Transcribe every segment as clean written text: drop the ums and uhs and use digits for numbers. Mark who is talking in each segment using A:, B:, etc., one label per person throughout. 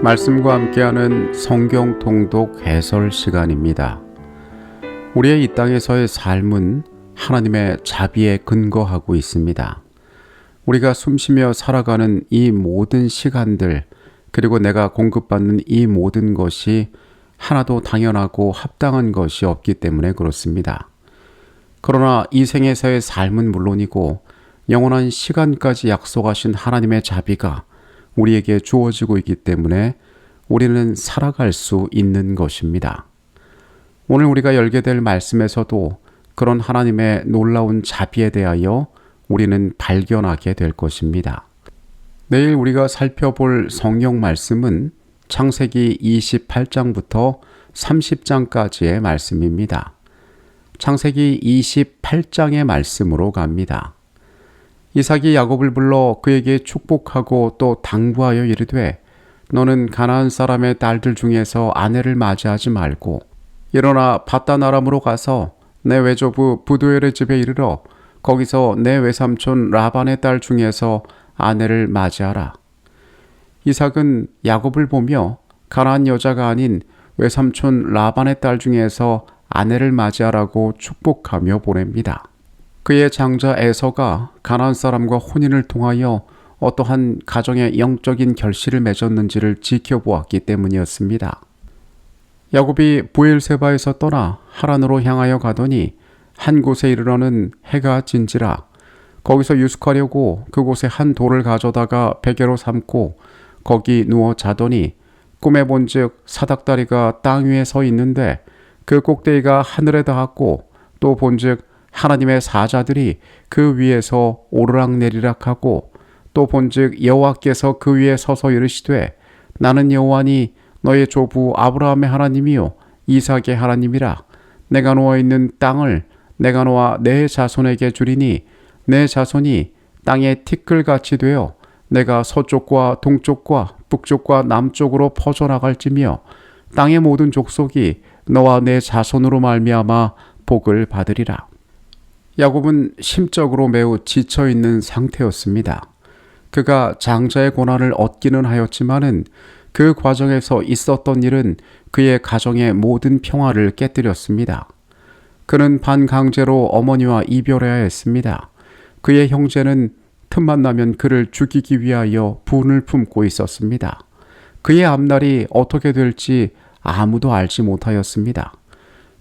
A: 말씀과 함께하는 성경 통독 해설 시간입니다. 우리의 이 땅에서의 삶은 하나님의 자비에 근거하고 있습니다. 우리가 숨쉬며 살아가는 이 모든 시간들, 그리고 내가 공급받는 이 모든 것이 하나도 당연하고 합당한 것이 없기 때문에 그렇습니다. 그러나 이 생에서의 삶은 물론이고 영원한 시간까지 약속하신 하나님의 자비가 우리에게 주어지고 있기 때문에 우리는 살아갈 수 있는 것입니다. 오늘 우리가 열게 될 말씀에서도 그런 하나님의 놀라운 자비에 대하여 우리는 발견하게 될 것입니다. 내일 우리가 살펴볼 성경 말씀은 창세기 28장부터 30장까지의 말씀입니다. 창세기 28장의 말씀으로 갑니다. 이삭이 야곱을 불러 그에게 축복하고 또 당부하여 이르되 너는 가나안 사람의 딸들 중에서 아내를 맞이하지 말고 일어나 밧단 아람으로 가서 내 외조부 부두엘의 집에 이르러 거기서 내 외삼촌 라반의 딸 중에서 아내를 맞이하라. 이삭은 야곱을 보며 가나안 여자가 아닌 외삼촌 라반의 딸 중에서 아내를 맞이하라고 축복하며 보냅니다. 그의 장자 에서가 가나안 사람과 혼인을 통하여 어떠한 가정의 영적인 결실을 맺었는지를 지켜보았기 때문이었습니다. 야곱이 부엘세바에서 떠나 하란으로 향하여 가더니 한 곳에 이르러는 해가 진지라. 거기서 유숙하려고 그곳에 한 돌을 가져다가 베개로 삼고 거기 누워 자더니 꿈에 본즉 사닥다리가 땅 위에 서 있는데 그 꼭대기가 하늘에 닿았고 또 본즉 하나님의 사자들이 그 위에서 오르락내리락하고 또 본즉 여호와께서 그 위에 서서 이르시되 나는 여호와니 너의 조부 아브라함의 하나님이요 이삭의 하나님이라. 내가 누워있는 땅을 내가 놓아 내 자손에게 주리니 내 자손이 땅의 티끌같이 되어 내가 서쪽과 동쪽과 북쪽과 남쪽으로 퍼져나갈지며 땅의 모든 족속이 너와 내 자손으로 말미암아 복을 받으리라. 야곱은 심적으로 매우 지쳐있는 상태였습니다. 그가 장자의 고난을 얻기는 하였지만은 그 과정에서 있었던 일은 그의 가정의 모든 평화를 깨뜨렸습니다. 그는 반강제로 어머니와 이별해야 했습니다. 그의 형제는 틈만 나면 그를 죽이기 위하여 분을 품고 있었습니다. 그의 앞날이 어떻게 될지 아무도 알지 못하였습니다.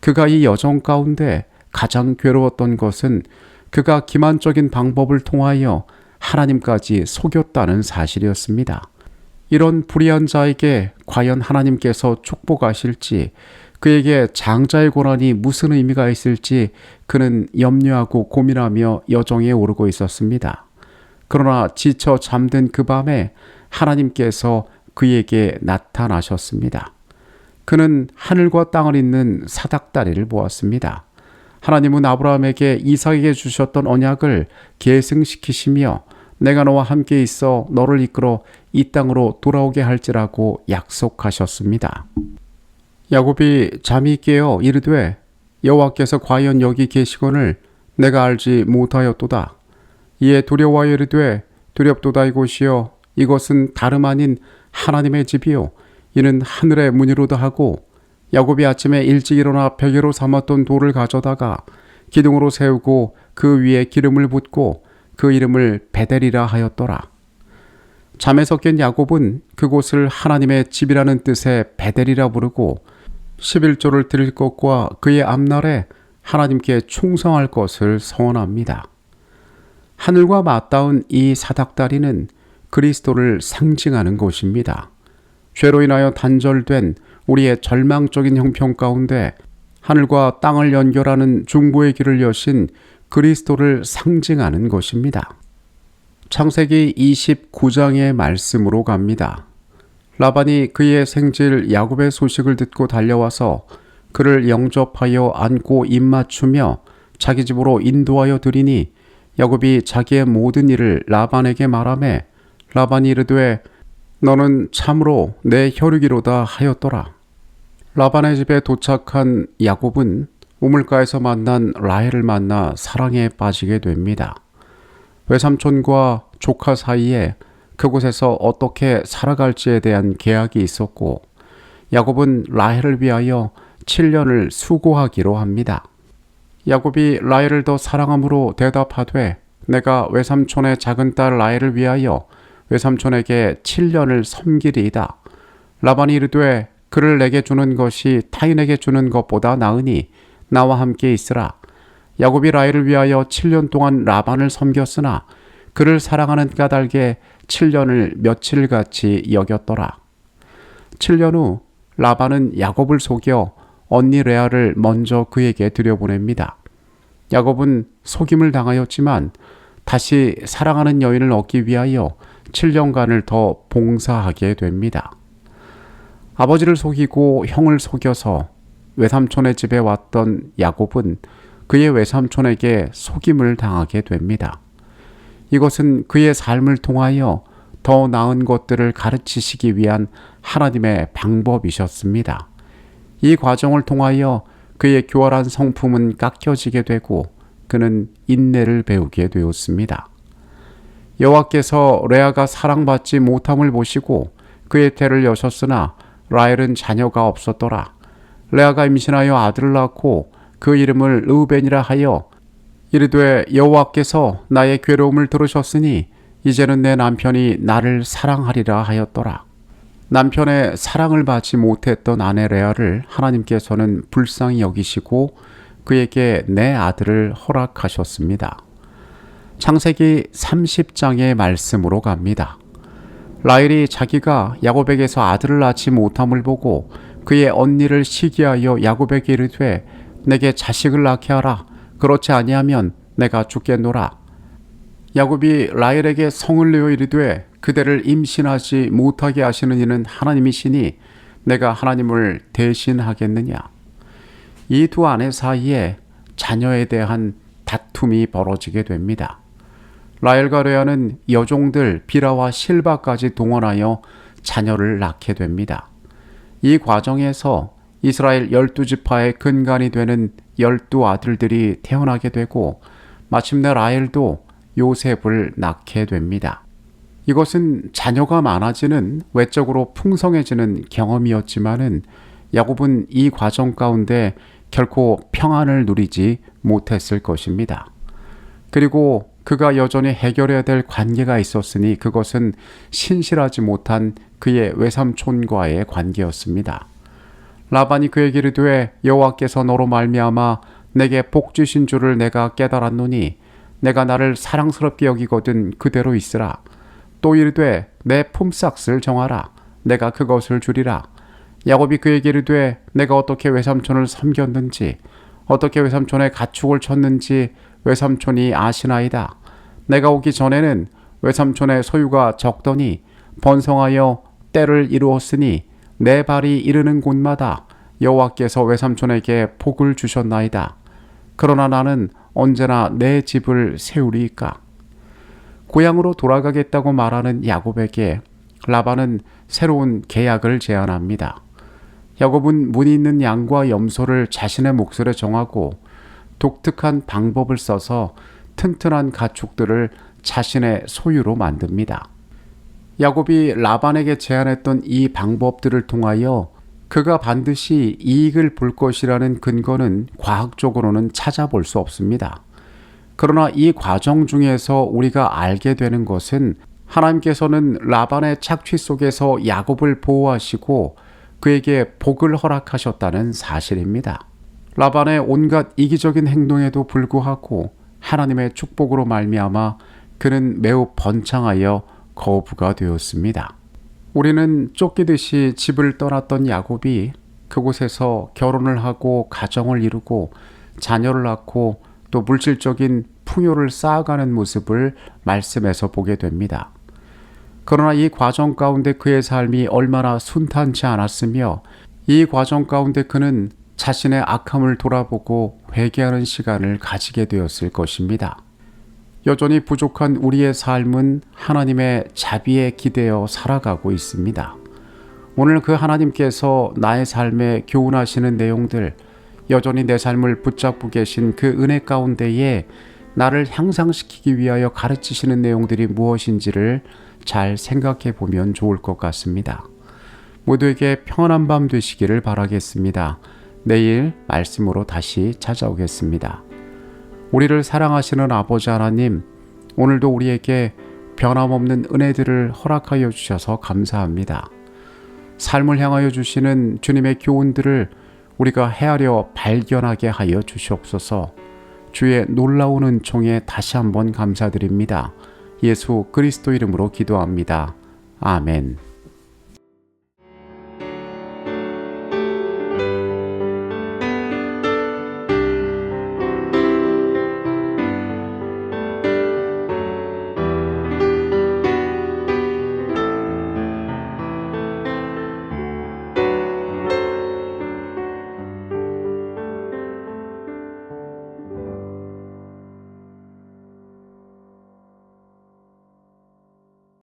A: 그가 이 여정 가운데 가장 괴로웠던 것은 그가 기만적인 방법을 통하여 하나님까지 속였다는 사실이었습니다. 이런 불의한 자에게 과연 하나님께서 축복하실지, 그에게 장자의 고난이 무슨 의미가 있을지 그는 염려하고 고민하며 여정에 오르고 있었습니다. 그러나 지쳐 잠든 그 밤에 하나님께서 그에게 나타나셨습니다. 그는 하늘과 땅을 잇는 사닥다리를 보았습니다. 하나님은 아브라함에게 이삭에게 주셨던 언약을 계승시키시며 내가 너와 함께 있어 너를 이끌어 이 땅으로 돌아오게 할지라고 약속하셨습니다. 야곱이 잠이 깨어 이르되 여호와께서 과연 여기 계시거늘 내가 알지 못하였도다. 이에 두려워하여 이르되 두렵도다. 이곳이여 이것은 다름 아닌 하나님의 집이요 이는 하늘의 문이로다 하고 야곱이 아침에 일찍 일어나 베개로 삼았던 돌을 가져다가 기둥으로 세우고 그 위에 기름을 붓고 그 이름을 베델이라 하였더라. 잠에서 깬 야곱은 그곳을 하나님의 집이라는 뜻의 베델이라 부르고 11조를 드릴 것과 그의 앞날에 하나님께 충성할 것을 서원합니다. 하늘과 맞닿은 이 사닥다리는 그리스도를 상징하는 곳입니다. 죄로 인하여 단절된 우리의 절망적인 형편 가운데 하늘과 땅을 연결하는 중보의 길을 여신 그리스도를 상징하는 것입니다. 창세기 29장의 말씀으로 갑니다. 라반이 그의 생질 야곱의 소식을 듣고 달려와서 그를 영접하여 안고 입맞추며 자기 집으로 인도하여 드리니 야곱이 자기의 모든 일을 라반에게 말하매 라반이 이르되 너는 참으로 내 혈육이로다 하였더라. 라반의 집에 도착한 야곱은 우물가에서 만난 라헬을 만나 사랑에 빠지게 됩니다. 외삼촌과 조카 사이에 그곳에서 어떻게 살아갈지에 대한 계약이 있었고, 야곱은 라헬을 위하여 7년을 수고하기로 합니다. 야곱이 라헬을 더 사랑함으로 대답하되 내가 외삼촌의 작은 딸 라헬을 위하여 외삼촌에게 7년을 섬기리이다. 라반이 이르되 그를 내게 주는 것이 타인에게 주는 것보다 나으니 나와 함께 있으라. 야곱이 라헬을 위하여 7년 동안 라반을 섬겼으나 그를 사랑하는 까닭에 7년을 며칠같이 여겼더라. 7년 후 라반은 야곱을 속여 언니 레아를 먼저 그에게 들여보냅니다. 야곱은 속임을 당하였지만 다시 사랑하는 여인을 얻기 위하여 7년간을 더 봉사하게 됩니다. 아버지를 속이고 형을 속여서 외삼촌의 집에 왔던 야곱은 그의 외삼촌에게 속임을 당하게 됩니다. 이것은 그의 삶을 통하여 더 나은 것들을 가르치시기 위한 하나님의 방법이셨습니다. 이 과정을 통하여 그의 교활한 성품은 깎여지게 되고 그는 인내를 배우게 되었습니다. 여호와께서 레아가 사랑받지 못함을 보시고 그의 태를 여셨으나 라헬은 자녀가 없었더라. 레아가 임신하여 아들을 낳고 그 이름을 르우벤이라 하여 이르되 여호와께서 나의 괴로움을 들으셨으니 이제는 내 남편이 나를 사랑하리라 하였더라. 남편의 사랑을 받지 못했던 아내 레아를 하나님께서는 불쌍히 여기시고 그에게 내 아들을 허락하셨습니다. 창세기 30장의 말씀으로 갑니다. 라헬이 자기가 야곱에게서 아들을 낳지 못함을 보고 그의 언니를 시기하여 야곱에게 이르되 내게 자식을 낳게 하라. 그렇지 아니하면 내가 죽겠노라. 야곱이 라헬에게 성을 내어 이르되 그대를 임신하지 못하게 하시는 이는 하나님이시니 내가 하나님을 대신하겠느냐. 이 두 아내 사이에 자녀에 대한 다툼이 벌어지게 됩니다. 라헬과 레아는 여종들 비라와 실바까지 동원하여 자녀를 낳게 됩니다. 이 과정에서 이스라엘 12지파의 근간이 되는 12아들들이 태어나게 되고 마침내 라헬도 요셉을 낳게 됩니다. 이것은 자녀가 많아지는 외적으로 풍성해지는 경험이었지만은 야곱은 이 과정 가운데 결코 평안을 누리지 못했을 것입니다. 그리고 그가 여전히 해결해야 될 관계가 있었으니 그것은 신실하지 못한 그의 외삼촌과의 관계였습니다. 라반이 그에게 이르되 여호와께서 너로 말미암아 내게 복 주신 줄을 내가 깨달았노니 내가 나를 사랑스럽게 여기거든 그대로 있으라. 또 이르되 내 품삯을 정하라. 내가 그것을 주리라. 야곱이 그에게 이르되 내가 어떻게 외삼촌을 섬겼는지 어떻게 외삼촌의 가축을 쳤는지 외삼촌이 아시나이다. 내가 오기 전에는 외삼촌의 소유가 적더니 번성하여 때를 이루었으니 내 발이 이르는 곳마다 여호와께서 외삼촌에게 복을 주셨나이다. 그러나 나는 언제나 내 집을 세우리이까. 고향으로 돌아가겠다고 말하는 야곱에게 라반은 새로운 계약을 제안합니다. 야곱은 무늬 있는 양과 염소를 자신의 몫으로 정하고 독특한 방법을 써서 튼튼한 가축들을 자신의 소유로 만듭니다. 야곱이 라반에게 제안했던 이 방법들을 통하여 그가 반드시 이익을 볼 것이라는 근거는 과학적으로는 찾아볼 수 없습니다. 그러나 이 과정 중에서 우리가 알게 되는 것은 하나님께서는 라반의 착취 속에서 야곱을 보호하시고 그에게 복을 허락하셨다는 사실입니다. 라반의 온갖 이기적인 행동에도 불구하고 하나님의 축복으로 말미암아 그는 매우 번창하여 거부가 되었습니다. 우리는 쫓기듯이 집을 떠났던 야곱이 그곳에서 결혼을 하고 가정을 이루고 자녀를 낳고 또 물질적인 풍요를 쌓아가는 모습을 말씀에서 보게 됩니다. 그러나 이 과정 가운데 그의 삶이 얼마나 순탄치 않았으며 이 과정 가운데 그는 자신의 악함을 돌아보고 회개하는 시간을 가지게 되었을 것입니다. 여전히 부족한 우리의 삶은 하나님의 자비에 기대어 살아가고 있습니다. 오늘 그 하나님께서 나의 삶에 교훈하시는 내용들, 여전히 내 삶을 붙잡고 계신 그 은혜 가운데에 나를 향상시키기 위하여 가르치시는 내용들이 무엇인지를 잘 생각해 보면 좋을 것 같습니다. 모두에게 평안한 밤 되시기를 바라겠습니다. 내일 말씀으로 다시 찾아오겠습니다. 우리를 사랑하시는 아버지 하나님, 오늘도 우리에게 변함없는 은혜들을 허락하여 주셔서 감사합니다. 삶을 향하여 주시는 주님의 교훈들을 우리가 헤아려 발견하게 하여 주시옵소서. 주의 놀라운 은총에 다시 한번 감사드립니다. 예수 그리스도 이름으로 기도합니다. 아멘.